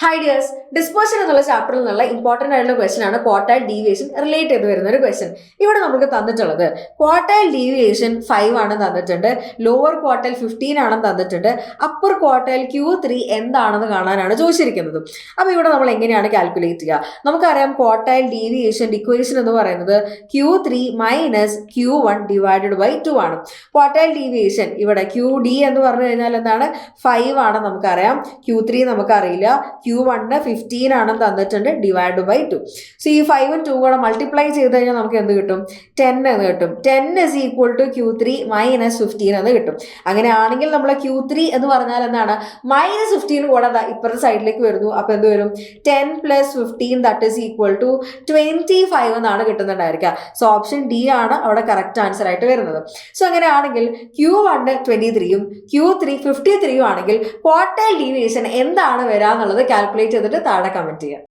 Hi dears, dispersion എന്നുള്ള ചാപ്റ്ററിൽ നിന്നുള്ള ഇമ്പോർട്ടന്റ് ആയിട്ടുള്ള ക്വസ്റ്റൻ ആണ് ക്വാർട്ടൈൽ ഡീവിയേഷൻ റിലേറ്റ് ചെയ്ത് വരുന്ന ഒരു ക്വസ്റ്റൻ. ഇവിടെ നമുക്ക് തന്നിട്ടുള്ളത് ക്വാർട്ടൈൽ ഡീവിയേഷൻ 5 ആണെന്ന് തന്നിട്ടുണ്ട്, ലോവർ ക്വാർട്ടൈൽ 15 ആണെന്ന് തന്നിട്ടുണ്ട്, അപ്പർ ക്വാർട്ടൈൽ Q3 എന്താണെന്ന് കാണാനാണ് ചോദിച്ചിരിക്കുന്നത്. അപ്പോൾ ഇവിടെ നമ്മൾ എങ്ങനെയാണ് കാൽക്കുലേറ്റ് ചെയ്യുക? നമുക്കറിയാം ക്വാർട്ടൈൽ ഡീവിയേഷൻ ഇക്വേഷൻ എന്ന് പറയുന്നത് Q3 minus Q1 divided by 2 ആണ്. ക്വാർട്ടൈൽ ഡീവിയേഷൻ ഇവിടെ QD എന്ന് പറഞ്ഞു കഴിഞ്ഞാൽ എന്താണ് 5 ആണെന്ന് നമുക്കറിയാം, Q3 നമുക്കറിയില്ല, Q1 15 ആണെന്ന് തന്നിട്ടുണ്ട്, ഡിവൈഡ് ബൈ 2. സോ ഈ 5ഉം 2 കൂടെ മൾട്ടിപ്ലൈ ചെയ്ത് കഴിഞ്ഞാൽ നമുക്ക് എന്ത് കിട്ടും? 10 എന്ന് കിട്ടും. 10 is equal to Q3 minus 15 എന്ന് കിട്ടും. അങ്ങനെയാണെങ്കിൽ നമ്മൾ Q3 എന്ന് പറഞ്ഞാൽ എന്താണ്? മൈനസ് 15 കൂടെ ഇപ്പുറത്തെ സൈഡിലേക്ക് വരുന്നു. അപ്പോൾ എന്ത് വരും? 10 plus 15 that is equal to 25 എന്നാണ് കിട്ടുന്നുണ്ടായിരിക്കുക. സോ ഓപ്ഷൻ ഡി ആണ് അവിടെ കറക്റ്റ് ആൻസർ ആയിട്ട് വരുന്നത്. സോ അങ്ങനെയാണെങ്കിൽ Q1 23യും Q3 53യും ആണെങ്കിൽ ക്വാർട്ടൈൽ ഡീവിയേഷൻ എന്താണ് വരാന്നുള്ളത് കാൽക്കുലേറ്റ് ചെയ്തിട്ട് താഴെ കമന്റ് ചെയ്യുക.